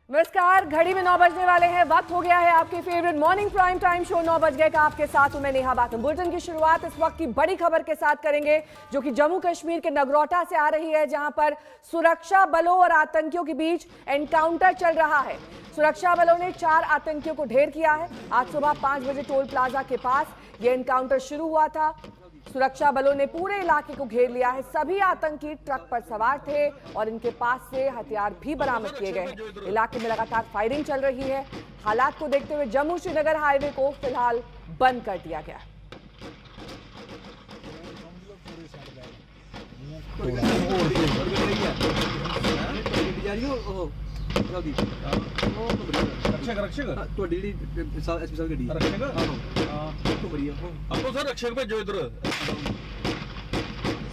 नमस्कार, घड़ी में 9 बजने वाले हैं। वक्त हो गया है आपके favourite morning prime time show 9 बज गए का। आपके साथ हूं मैं नेहा बातम। बुलेटिन की शुरुआत इस वक्त की बड़ी खबर के साथ करेंगे जो कि जम्मू कश्मीर के नगरोटा से आ रही है, जहां पर सुरक्षा बलों और आतंकियों के बीच एनकाउंटर चल रहा है। सुरक्षा बलों ने 4 आतंकियों को ढेर किया है। आज सुबह 5 बजे टोल प्लाजा के पास यह एनकाउंटर शुरू हुआ था। सुरक्षा बलों ने पूरे इलाके को घेर लिया है। सभी आतंकी ट्रक पर सवार थे और इनके पास से हथियार भी बरामद किए गए हैं। इलाके में लगातार फायरिंग चल रही है। हालात को देखते हुए जम्मू श्रीनगर हाईवे को फिलहाल बंद कर दिया गया है।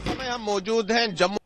समय हम मौजूद हैं जम्मू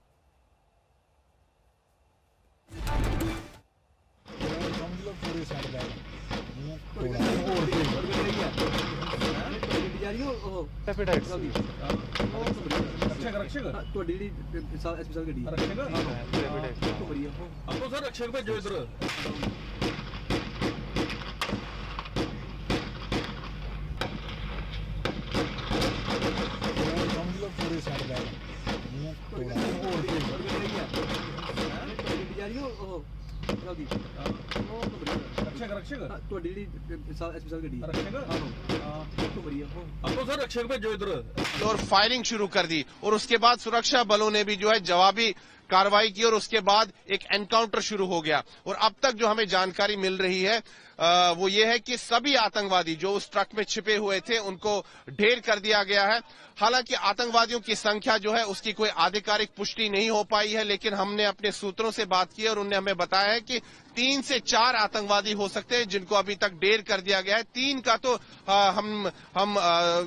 और फायरिंग शुरू कर दी और उसके बाद सुरक्षा बलों ने भी जो है जवाबी कार्रवाई की और उसके बाद एक एनकाउंटर शुरू हो गया। और अब तक जो हमें जानकारी मिल रही है वो ये है कि सभी आतंकवादी जो उस ट्रक में छिपे हुए थे उनको ढेर कर दिया गया है। हालांकि आतंकवादियों की संख्या जो है उसकी कोई आधिकारिक पुष्टि नहीं हो पाई है, लेकिन हमने अपने सूत्रों से बात की और उन्होंने हमें बताया है कि 3 से 4 आतंकवादी हो सकते हैं जिनको अभी तक ढेर कर दिया गया है। 3 का तो हम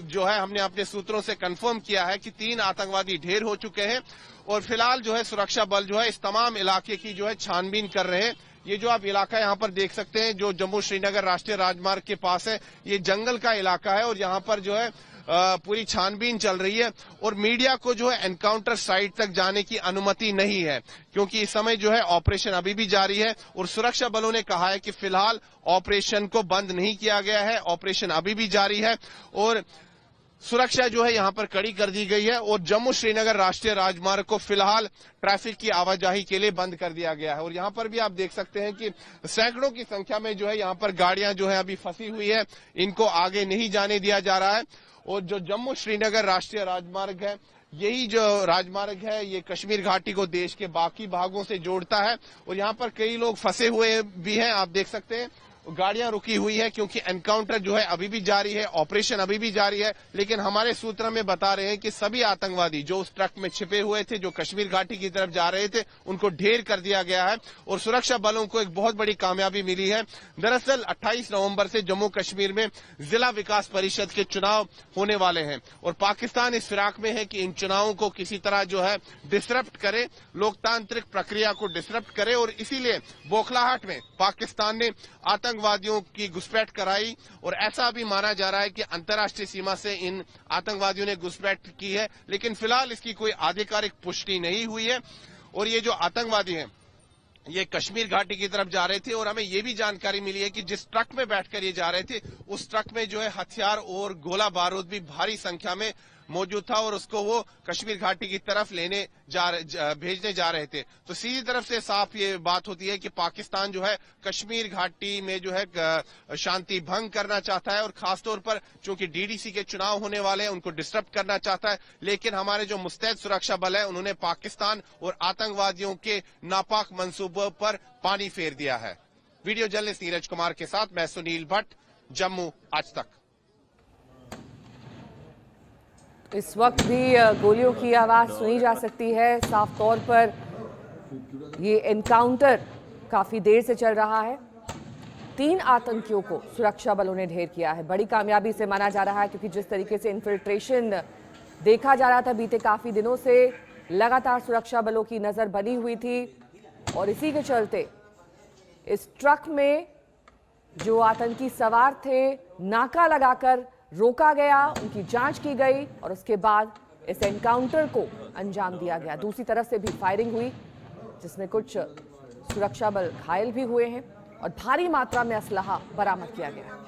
जो है हमने अपने सूत्रों से कंफर्म किया है कि 3 आतंकवादी ढेर हो चुके हैं और फिलहाल जो है सुरक्षा बल जो है इस तमाम इलाके की जो है छानबीन कर रहे हैं। ये जो आप इलाका यहाँ पर देख सकते हैं जो जम्मू श्रीनगर राष्ट्रीय राजमार्ग के पास है, ये जंगल का इलाका है और यहाँ पर जो है पूरी छानबीन चल रही है और मीडिया को जो है एनकाउंटर साइट तक जाने की अनुमति नहीं है क्योंकि इस समय जो है ऑपरेशन अभी भी जारी है और सुरक्षा बलों ने कहा है कि फिलहाल ऑपरेशन को बंद नहीं किया गया है, ऑपरेशन अभी भी जारी है और सुरक्षा जो है यहां पर कड़ी कर दी गई है और जम्मू श्रीनगर राष्ट्रीय राजमार्ग को फिलहाल ट्रैफिक की आवाजाही के लिए बंद कर दिया गया है। और यहां पर भी आप देख सकते हैं कि सैकड़ों की संख्या में जो है यहां पर गाड़ियां जो है अभी फंसी हुई है, इनको आगे नहीं जाने दिया जा रहा है। और जो जम्मू श्रीनगर राष्ट्रीय राजमार्ग है, यही जो राजमार्ग है ये कश्मीर घाटी को देश के बाकी भागों से जोड़ता है और यहाँ पर कई लोग फंसे हुए भी हैं। आप देख सकते हैं गाड़ियां रुकी हुई है क्योंकि एनकाउंटर जो है अभी भी जारी है, ऑपरेशन अभी भी जारी है। लेकिन हमारे सूत्र में बता रहे हैं कि सभी आतंकवादी जो उस ट्रक में छिपे हुए थे, जो कश्मीर घाटी की तरफ जा रहे थे, उनको ढेर कर दिया गया है और सुरक्षा बलों को एक बहुत बड़ी कामयाबी मिली है। दरअसल 28 नवंबर से जम्मू कश्मीर में जिला विकास परिषद के चुनाव होने वाले हैं और पाकिस्तान इस फिराक में है कि इन चुनावों को किसी तरह जो है डिसरप्ट करे, लोकतांत्रिक प्रक्रिया को डिसरप्ट करे और इसीलिए बौखलाहट में पाकिस्तान ने आतंकवादियों की घुसपैठ कराई और ऐसा भी माना जा रहा है कि अंतर्राष्ट्रीय सीमा से इन आतंकवादियों ने घुसपैठ की है, लेकिन फिलहाल इसकी कोई आधिकारिक पुष्टि नहीं हुई है। और ये जो आतंकवादी हैं ये कश्मीर घाटी की तरफ जा रहे थे और हमें ये भी जानकारी मिली है कि जिस ट्रक में बैठकर ये जा रहे थे उस ट्रक में जो है हथियार और गोला बारूद भी भारी संख्या में मौजूद था और उसको वो कश्मीर घाटी की तरफ भेजने जा रहे थे। तो सीधी तरफ से साफ ये बात होती है कि पाकिस्तान जो है कश्मीर घाटी में जो है शांति भंग करना चाहता है और खासतौर पर चूंकि डीडीसी के चुनाव होने वाले हैं उनको डिस्टर्ब करना चाहता है। लेकिन हमारे जो मुस्तैद सुरक्षा बल है उन्होंने पाकिस्तान और आतंकवादियों के नापाक मंसूबों पर पानी फेर दिया है। वीडियो जर्नलिस्ट नीरज कुमार के साथ मैं सुनील भट्ट, जम्मू आज तक। इस वक्त भी गोलियों की आवाज सुनी जा सकती है। साफ तौर पर ये एनकाउंटर काफी देर से चल रहा है। 3 आतंकियों को सुरक्षा बलों ने ढेर किया है। बड़ी कामयाबी से माना जा रहा है क्योंकि जिस तरीके से इन्फिल्ट्रेशन देखा जा रहा था बीते काफी दिनों से, लगातार सुरक्षा बलों की नजर बनी हुई थी और इसी के चलते इस ट्रक में जो आतंकी सवार थे नाका लगाकर रोका गया, उनकी जांच की गई और उसके बाद इस एनकाउंटर को अंजाम दिया गया। दूसरी तरफ से भी फायरिंग हुई जिसमें कुछ सुरक्षा बल घायल भी हुए हैं। और भारी मात्रा में असलहा बरामद किया गया।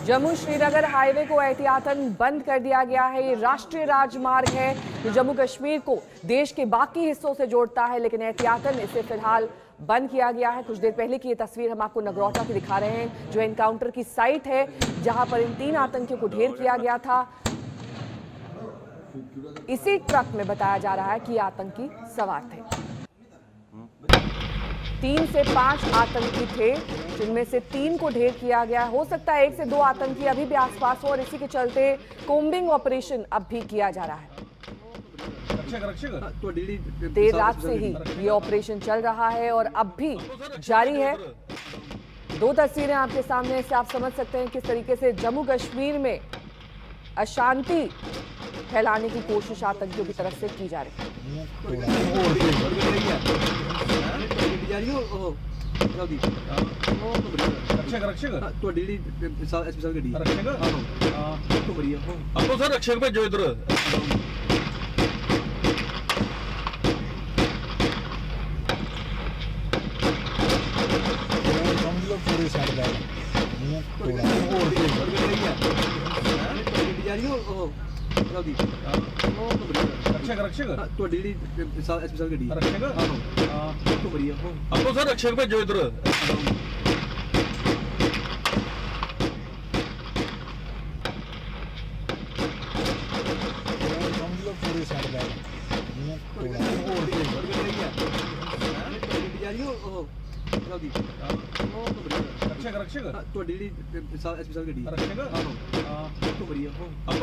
जम्मू श्रीनगर हाईवे को एहतियातन बंद कर दिया गया है। ये राष्ट्रीय राजमार्ग है जो जम्मू कश्मीर को देश के बाकी हिस्सों से जोड़ता है, लेकिन एहतियातन इसे फिलहाल बंद किया गया है। कुछ देर पहले की ये तस्वीर हम आपको नगरोटा की दिखा रहे हैं, जो एनकाउंटर की साइट है जहां पर इन 3 आतंकियों को ढेर किया गया था। इसी ट्रक में बताया जा रहा है कि आतंकी सवार थे। 3 से 5 आतंकी थे, जिनमें से 3 को ढेर किया गया। हो सकता है 1 से 2 आतंकी अभी भी आसपास हो और इसी के चलते कोम्बिंग ऑपरेशन अब भी किया जा रहा है। देर रात से ही ये ऑपरेशन चल रहा है और अब भी जारी है। 2 तस्वीरें आपके सामने, इससे आप समझ सकते हैं किस तरीके से जम्मू कश्मीर में अशांति फैलाने की कोशिश आतंकियों की तरफ से की जा रही है।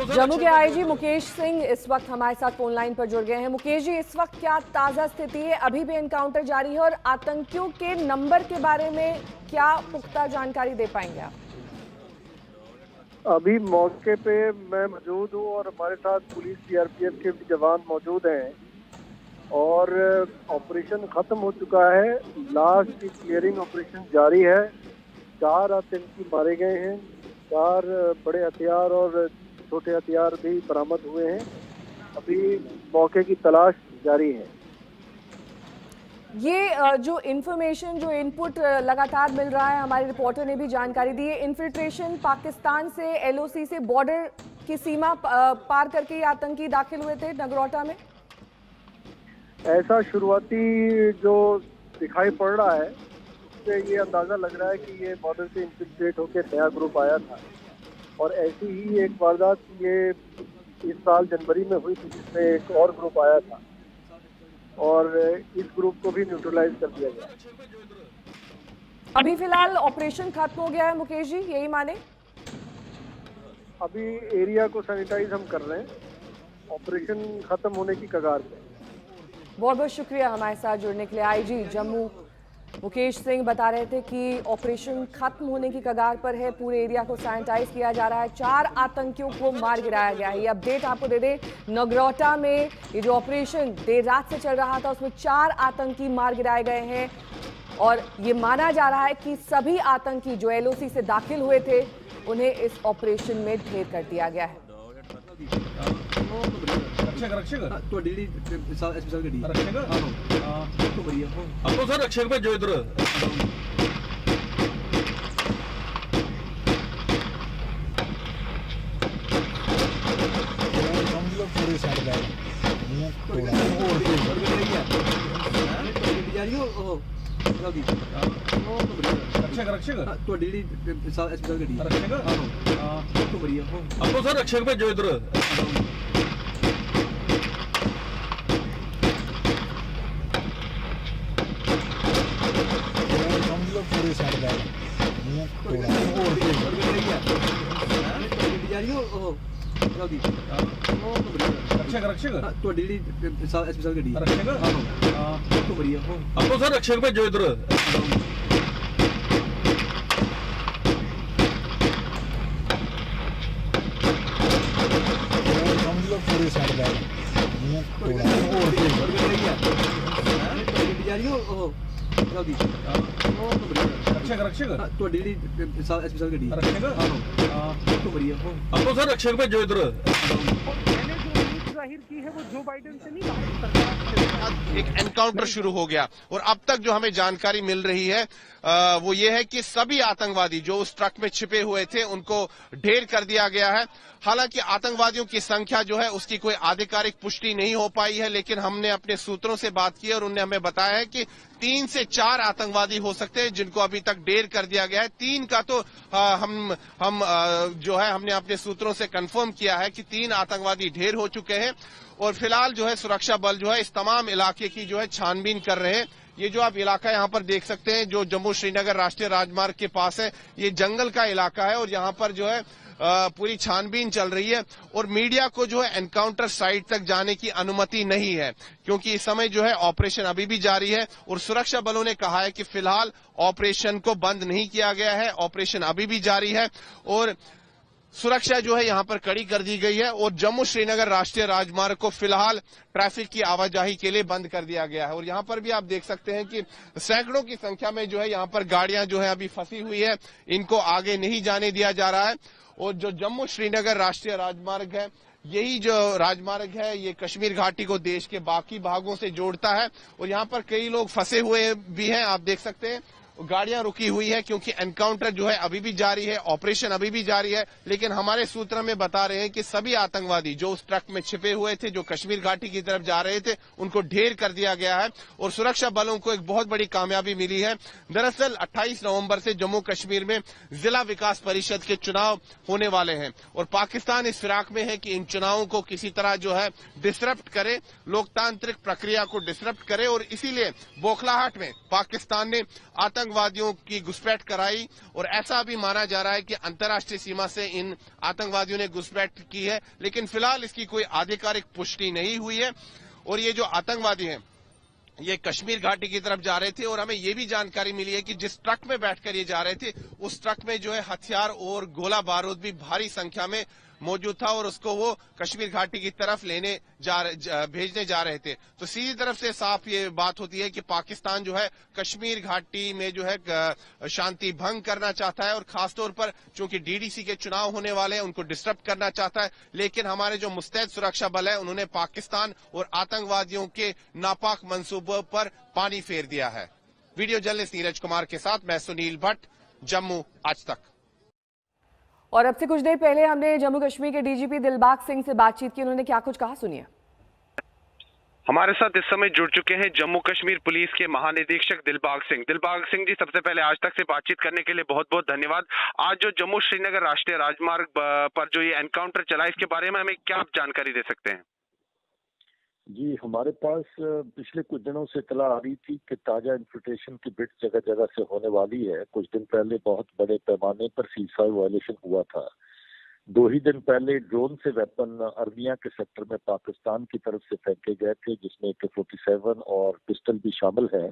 जम्मू के आईजी मुकेश सिंह इस वक्त हमारे साथ फोन लाइन पर जुड़ गए हैं। मुकेश जी, इस वक्त क्या ताजा स्थिति है? अभी भी एनकाउंटर जारी है और आतंकियों के नंबर के बारे में क्या पुख्ता जानकारी दे पाएंगे आप? अभी मौके पे मैं मौजूद हूँ और हमारे साथ पुलिस सीआरपीएफ के भी जवान मौजूद हैं और ऑपरेशन खत्म हो चुका है। लास्ट की क्लियरिंग ऑपरेशन जारी है। 4 आतंकी मारे गए हैं, 4 बड़े हथियार और छोटे हथियार भी बरामद हुए हैं। अभी मौके की तलाश जारी है। ये जो इन्फॉर्मेशन, जो इनपुट लगातार मिल रहा है, हमारे रिपोर्टर ने भी जानकारी दी है, इन्फिल्ट्रेशन पाकिस्तान से, एलओसी से, बॉर्डर की सीमा पार करके ये आतंकी दाखिल हुए थे नगरोटा में। ऐसा शुरुआती जो दिखाई पड़ रहा है उससे ये अंदाजा लग रहा है कि ये बॉर्डर से इन्फिल्ट्रेट होकर नया ग्रुप आया था और ऐसी ही एक वारदात ये इस साल जनवरी में हुई थी जिसमें एक और ग्रुप आया था और इस ग्रुप को भी न्यूट्रलाइज कर दिया गया। अभी फिलहाल ऑपरेशन खत्म हो गया है मुकेश जी, यही माने? अभी एरिया को सैनिटाइज हम कर रहे हैं, ऑपरेशन खत्म होने की कगार पे। बहुत बहुत शुक्रिया हमारे साथ जुड़ने के लिए। आईजी जम्मू मुकेश सिंह बता रहे थे कि ऑपरेशन खत्म होने की कगार पर है, पूरे एरिया को सैनिटाइज किया जा रहा है, 4 आतंकियों को मार गिराया गया है। ये अपडेट आपको दे दें, नगरोटा में ये जो ऑपरेशन देर रात से चल रहा था उसमें 4 आतंकी मार गिराए गए हैं और ये माना जा रहा है कि सभी आतंकी जो एलओसी से दाखिल हुए थे उन्हें इस ऑपरेशन में ढेर कर दिया गया है। जाहिर की है वो जो बाइडेन से नहीं, हमारी सरकार से। एक एनकाउंटर शुरू हो गया और अब तक जो हमें जानकारी मिल रही है वो ये है कि सभी आतंकवादी जो उस ट्रक में छिपे हुए थे उनको ढेर कर दिया गया है। हालांकि आतंकवादियों की संख्या जो है उसकी कोई आधिकारिक पुष्टि नहीं हो पाई है, लेकिन हमने अपने सूत्रों से बात की और उन्होंने हमें बताया है कि 3 से 4 आतंकवादी हो सकते हैं जिनको अभी तक ढेर कर दिया गया है। 3 का तो हम जो है हमने अपने सूत्रों से कंफर्म किया है कि 3 आतंकवादी ढेर हो चुके हैं और फिलहाल जो है सुरक्षा बल जो है इस तमाम इलाके की जो है छानबीन कर रहे हैं। ये जो आप इलाका यहां पर देख सकते हैं जो जम्मू श्रीनगर राष्ट्रीय राजमार्ग के पास है, ये जंगल का इलाका है और यहां पर जो है पूरी छानबीन चल रही है और मीडिया को जो है एनकाउंटर साइट तक जाने की अनुमति नहीं है क्योंकि इस समय जो है ऑपरेशन अभी भी जारी है और सुरक्षा बलों ने कहा है कि फिलहाल ऑपरेशन को बंद नहीं किया गया है, ऑपरेशन अभी भी जारी है और सुरक्षा जो है यहां पर कड़ी कर दी गई है और जम्मू श्रीनगर राष्ट्रीय राजमार्ग को फिलहाल ट्रैफिक की आवाजाही के लिए बंद कर दिया गया है। और यहां पर भी आप देख सकते हैं कि सैकड़ों की संख्या में जो है यहां पर गाड़ियां जो है अभी फंसी हुई है, इनको आगे नहीं जाने दिया जा रहा है। और जो जम्मू श्रीनगर राष्ट्रीय राजमार्ग है, यही जो राजमार्ग है ये कश्मीर घाटी को देश के बाकी भागों से जोड़ता है और यहां पर कई लोग फंसे हुए भी हैं, आप देख सकते हैं। गाड़ियां रुकी हुई है क्योंकि एनकाउंटर जो है अभी भी जारी है, ऑपरेशन अभी भी जारी है, लेकिन हमारे सूत्र में बता रहे हैं कि सभी आतंकवादी जो उस ट्रक में छिपे हुए थे, जो कश्मीर घाटी की तरफ जा रहे थे, उनको ढेर कर दिया गया है और सुरक्षा बलों को एक बहुत बड़ी कामयाबी मिली है। दरअसल 28 नवंबर से जम्मू कश्मीर में जिला विकास परिषद के चुनाव होने वाले हैं और पाकिस्तान इस फिराक में है कि इन चुनावों को किसी तरह जो है डिसरप्ट करे, लोकतांत्रिक प्रक्रिया को डिसरप्ट करे और इसीलिए बोखलाहाट में पाकिस्तान ने आतंकवादियों की घुसपैठ कराई और ऐसा भी माना जा रहा है कि अंतर्राष्ट्रीय सीमा से इन आतंकवादियों ने घुसपैठ की है, लेकिन फिलहाल इसकी कोई आधिकारिक पुष्टि नहीं हुई है। और ये जो आतंकवादी हैं ये कश्मीर घाटी की तरफ जा रहे थे और हमें ये भी जानकारी मिली है कि जिस ट्रक में बैठकर ये जा रहे थे उस ट्रक में जो है हथियार और गोला बारूद भी भारी संख्या में मौजूद था और उसको वो कश्मीर घाटी की तरफ भेजने जा रहे थे। तो सीधी तरफ से साफ ये बात होती है कि पाकिस्तान जो है कश्मीर घाटी में जो है शांति भंग करना चाहता है और खासतौर पर चूंकि डीडीसी के चुनाव होने वाले हैं उनको डिस्टर्ब करना चाहता है, लेकिन हमारे जो मुस्तैद सुरक्षा बल है उन्होंने पाकिस्तान और आतंकवादियों के नापाक मंसूबों पर पानी फेर दिया है। वीडियो जर्नलिस्ट नीरज कुमार के साथ मैं सुनील भट्ट, जम्मू आज तक। और अब से कुछ देर पहले हमने जम्मू कश्मीर के डीजीपी दिलबाग सिंह से बातचीत की, उन्होंने क्या कुछ कहा सुनिए। हमारे साथ इस समय जुड़ चुके हैं जम्मू कश्मीर पुलिस के महानिदेशक दिलबाग सिंह। दिलबाग सिंह जी, सबसे पहले आज तक से बातचीत करने के लिए बहुत बहुत धन्यवाद। आज जो जम्मू श्रीनगर राष्ट्रीय राजमार्ग पर जो ये एनकाउंटर चला, इसके बारे में हमें क्या जानकारी दे सकते हैं? जी, हमारे पास पिछले कुछ दिनों से इतला आ रही थी कि ताजा इन्फिल्ट्रेशन की बिट जगह जगह से होने वाली है। कुछ दिन पहले बहुत बड़े पैमाने पर सीजफायर वायलेशन हुआ था। 2 ही दिन पहले ड्रोन से वेपन अरनिया के सेक्टर में पाकिस्तान की तरफ से फेंके गए थे, जिसमें AK-47 और पिस्टल भी शामिल है।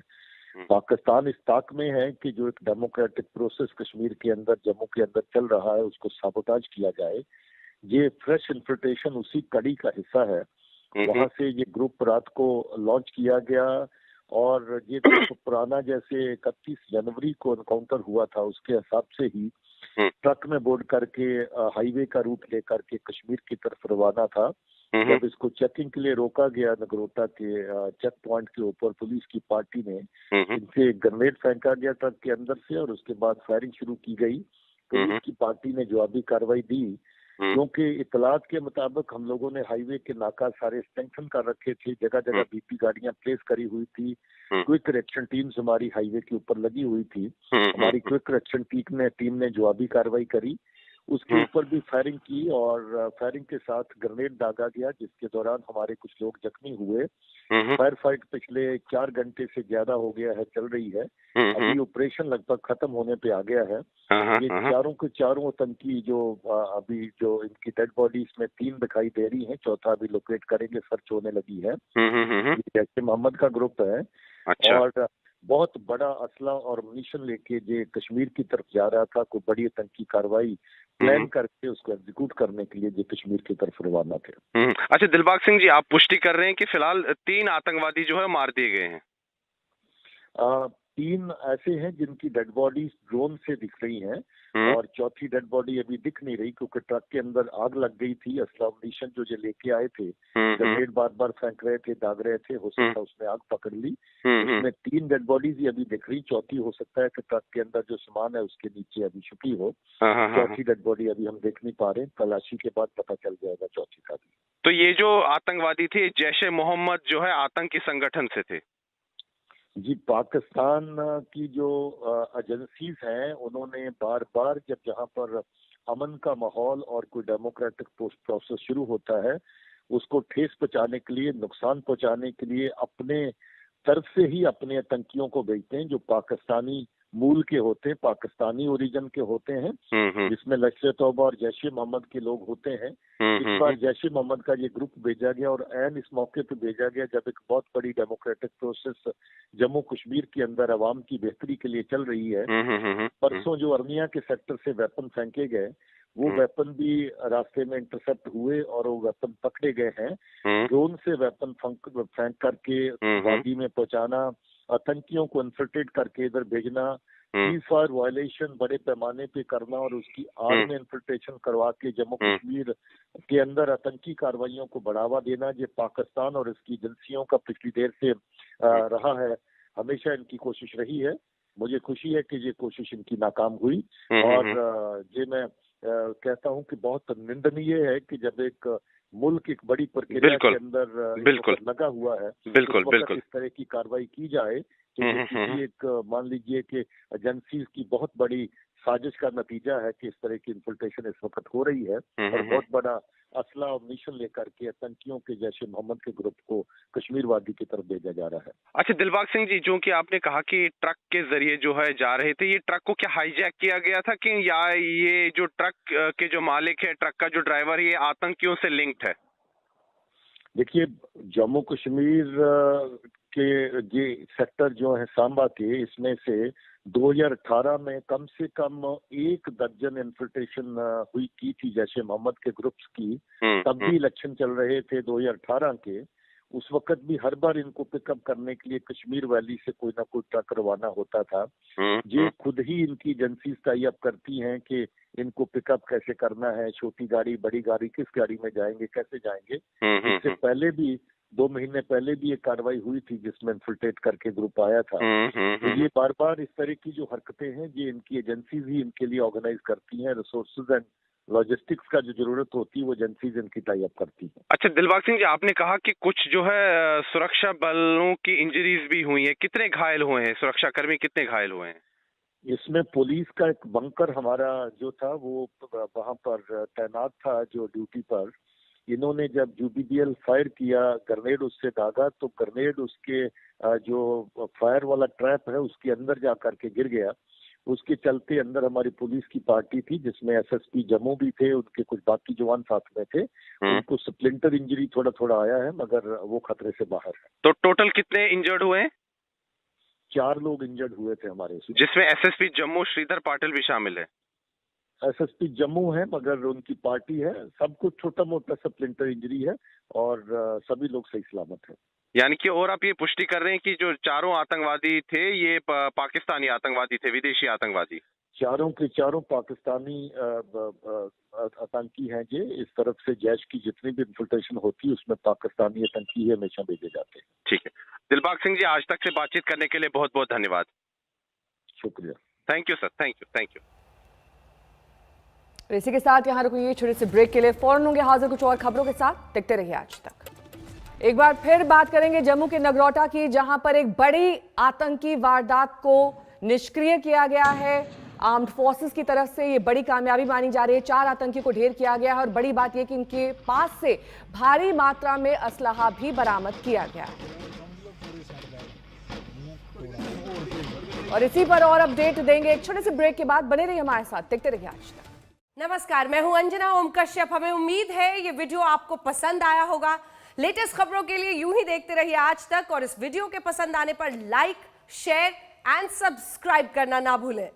पाकिस्तान इस ताक में है कि जो एक डेमोक्रेटिक प्रोसेस कश्मीर के अंदर, जम्मू के अंदर चल रहा है, उसको साबोटाज किया जाए। ये फ्रेश इन्फिल्ट्रेशन उसी कड़ी का हिस्सा है। वहां से ये ग्रुप रात को लॉन्च किया गया और ये तो पुराना जैसे 31 जनवरी को एनकाउंटर हुआ था उसके हिसाब से ही ट्रक में बोर्ड करके हाईवे का रूट लेकर के कश्मीर की तरफ रवाना था। जब इसको चेकिंग के लिए रोका गया नगरोटा के चेक पॉइंट के ऊपर, पुलिस की पार्टी ने इनसे ग्रेनेड फेंका गया ट्रक के अंदर से और उसके बाद फायरिंग शुरू की गई। पुलिस की पार्टी ने जवाबी कार्रवाई दी क्योंकि इतलात के मुताबिक हम लोगों ने हाईवे के नाका सारे स्ट्रेंथन कर रखे थे, जगह जगह BP गाड़ियां प्लेस करी हुई थी। क्विक रिएक्शन टीम्स हमारी हाईवे के ऊपर लगी हुई थी। हमारी क्विक रिएक्शन टीम ने जवाबी कार्रवाई करी, उसके ऊपर भी फायरिंग की और फायरिंग के साथ ग्रेनेड दागा गया, जिसके दौरान हमारे कुछ लोग जख्मी हुए। फायर फाइट पिछले 4 घंटे से ज्यादा हो गया है, चल रही है। अभी ऑपरेशन लगभग खत्म होने पे आ गया है। ये चारों के चारों आतंकी जो अभी जो इनकी डेड बॉडीज में 3 दिखाई दे रही हैं, चौथा अभी लोकेट करेंगे, सर्च होने लगी है। जैसे मोहम्मद का ग्रुप है। अच्छा। और बहुत बड़ा असला और मिशन लेके जो कश्मीर की तरफ जा रहा था, कोई बड़ी आतंकी कार्रवाई प्लान करके उसको एग्जीक्यूट करने के लिए जो कश्मीर की तरफ रवाना थे। अच्छा दिलबाग सिंह जी, आप पुष्टि कर रहे हैं कि फिलहाल 3 आतंकवादी जो है मार दिए गए हैं? 3 ऐसे हैं जिनकी डेड बॉडीज ड्रोन से दिख रही हैं और चौथी डेड बॉडी अभी दिख नहीं रही क्योंकि ट्रक के अंदर आग लग गई थी। असला मिशन जो लेके आए थे, ग्रेनेड बार बार फेंक रहे थे, दाग रहे थे, हो सकता है उसने आग पकड़ ली। उसमें 3 डेड बॉडीज ही अभी दिख रही, चौथी हो सकता है कि ट्रक के अंदर जो सामान है उसके नीचे अभी छुपी हो। चौथी डेड बॉडी अभी हम देख नहीं पा रहे, तलाशी के बाद पता चल जाएगा चौथी का भी। तो ये जो आतंकवादी थे जैश-ए मोहम्मद जो है आतंकी संगठन से थे? जी, पाकिस्तान की जो एजेंसीज हैं उन्होंने बार बार जब जहां पर अमन का माहौल और कोई डेमोक्रेटिक प्रोसेस शुरू होता है उसको ठेस पहुंचाने के लिए, नुकसान पहुंचाने के लिए अपने तरफ से ही अपने आतंकियों को भेजते हैं जो पाकिस्तानी मूल के होते हैं, पाकिस्तानी ओरिजिन के होते हैं, जिसमें लश्कर तौबा और जैश-ए मोहम्मद के लोग होते हैं। इस बार जैश-ए मोहम्मद का ये ग्रुप भेजा गया और ऐन इस मौके पे भेजा गया जब एक बहुत बड़ी डेमोक्रेटिक प्रोसेस जम्मू कश्मीर के अंदर अवाम की बेहतरी के लिए चल रही है। परसों जो अर्निया के सेक्टर से वेपन फेंके गए वो वेपन भी रास्ते में इंटरसेप्ट हुए और वो वेपन पकड़े गए हैं। ड्रोन से वेपन फेंक करके वादी में पहुंचाना, आतंकियों को इन्फिल्ट्रेट करके इधर भेजना, सीज़फायर वायलेशन बड़े पैमाने पे करना और उसकी आड़ में इन्फिल्ट्रेशन करवा के जम्मू कश्मीर के अंदर आतंकी कार्रवाइयों को बढ़ावा देना, ये पाकिस्तान और इसकी एजेंसियों का पिछली देर से रहा है, हमेशा इनकी कोशिश रही है। मुझे खुशी है कि ये कोशिश इनकी नाकाम हुई और ये मैं कहता हूँ कि बहुत निंदनीय है कि जब एक मुल्क एक बड़ी प्रक्रिया के अंदर लगा हुआ है, इस तरह की कार्रवाई की जाए तो किसी एक मान लीजिए कि एजेंसीज की बहुत बड़ी साजिश का नतीजा है कि इस तरह की इन्फिल्ट्रेशन इस वक्त हो रही है और बहुत बड़ा असला और मिशन लेकर के आतंकियों के जैश-ए मोहम्मद के ग्रुप को कश्मीर वादी की तरफ भेजा जा रहा है। अच्छा दिलबाग सिंह जी, जो कि आपने कहा कि ट्रक के जरिए जो है जा रहे थे, ये ट्रक को क्या हाईजैक किया गया था कि या ये जो ट्रक के जो मालिक है, ट्रक का जो ड्राइवर है, ये आतंकियों से लिंक्ड है? देखिए, जम्मू कश्मीर के ये सेक्टर जो है सांबा के, इसमें से 2018 में कम से कम 1 दर्जन इन्फिल्ट्रेशन हुई की थी जैश-ए मोहम्मद के ग्रुप्स की। तब भी इलेक्शन चल रहे थे 2018 के, उस वक्त भी हर बार इनको पिकअप करने के लिए कश्मीर वैली से कोई ना कोई ट्रक रवाना होता था। ये खुद ही इनकी एजेंसीज टाई अप करती हैं कि इनको पिकअप कैसे करना है, छोटी गाड़ी, बड़ी गाड़ी, किस गाड़ी में जाएंगे, कैसे जाएंगे। इससे पहले भी 2 महीने पहले भी एक कार्रवाई हुई थी जिसमें इन्फिल्ट्रेट करके ग्रुप आया था। तो ये बार बार इस तरह की जो हरकतें हैं ये इनकी एजेंसीज ही इनके लिए ऑर्गेनाइज करती हैं। रिसोर्सेज एंड लॉजिस्टिक्स का जो जरूरत होती है वो एजेंसीज इनकी टाई अप करती हैं। अच्छा दिलबाग सिंह जी, आपने कहा कि कुछ जो है सुरक्षा बलों की इंजरीज भी हुई है, कितने घायल हुए हैं? सुरक्षा कर्मी कितने घायल हुए हैं? इसमें पुलिस का एक बंकर हमारा जो था वो वहां पर तैनात था जो ड्यूटी पर, इन्होंने जब यूबीबीएल फायर किया, ग्रेनेड उससे दागा तो ग्रेनेड उसके जो फायर वाला ट्रैप है उसके अंदर जा करके गिर गया। उसके चलते अंदर हमारी पुलिस की पार्टी थी जिसमें एसएसपी जम्मू भी थे, उनके कुछ बाकी जवान साथ में थे। उनको स्प्लिंटर इंजरी थोड़ा थोड़ा आया है मगर वो खतरे से बाहर है। तो टोटल कितने इंजर्ड हुए हैं? 4 लोग इंजर्ड हुए थे हमारे, जिसमें एसएसपी जम्मू श्रीधर पाटिल भी शामिल है। एसएसपी जम्मू है मगर उनकी पार्टी है, सबको छोटा मोटा स्प्लिंटर इंजरी है और सभी लोग सही सलामत है। यानी कि और आप ये पुष्टि कर रहे हैं कि जो चारों आतंकवादी थे ये पाकिस्तानी आतंकवादी थे, विदेशी आतंकवादी? चारों के चारों पाकिस्तानी आतंकी हैं। ये इस तरफ से जैश की जितनी भी इन्फिल्ट्रेशन होती है उसमें पाकिस्तानी आतंकी हमेशा भेजे जाते हैं। ठीक है दिलबाग सिंह जी, आज तक से बातचीत करने के लिए बहुत बहुत धन्यवाद। शुक्रिया। Thank you sir, thank you. इसी के साथ यहाँ रुकिए छोटे से ब्रेक के लिए, फौरन होंगे हाजिर कुछ और खबरों के साथ। देखते रहिए आज तक। एक बार फिर बात करेंगे जम्मू के नगरोटा की, जहां पर एक बड़ी आतंकी वारदात को निष्क्रिय किया गया है। आर्म्ड फोर्सेस की तरफ से ये बड़ी कामयाबी मानी जा रही है। 4 आतंकी को ढेर किया गया है और बड़ी बात यह कि इनके पास से भारी मात्रा में असलहा भी बरामद किया गया है। और इसी पर और अपडेट देंगे एक छोटे से ब्रेक के बाद। बने रहिए हमारे साथ, देखते रहिए आज तक। नमस्कार, मैं हूं अंजना ओम कश्यप। हमें उम्मीद है ये वीडियो आपको पसंद आया होगा। लेटेस्ट खबरों के लिए यूं ही देखते रहिए आज तक और इस वीडियो के पसंद आने पर लाइक, शेयर एंड सब्सक्राइब करना ना भूलें।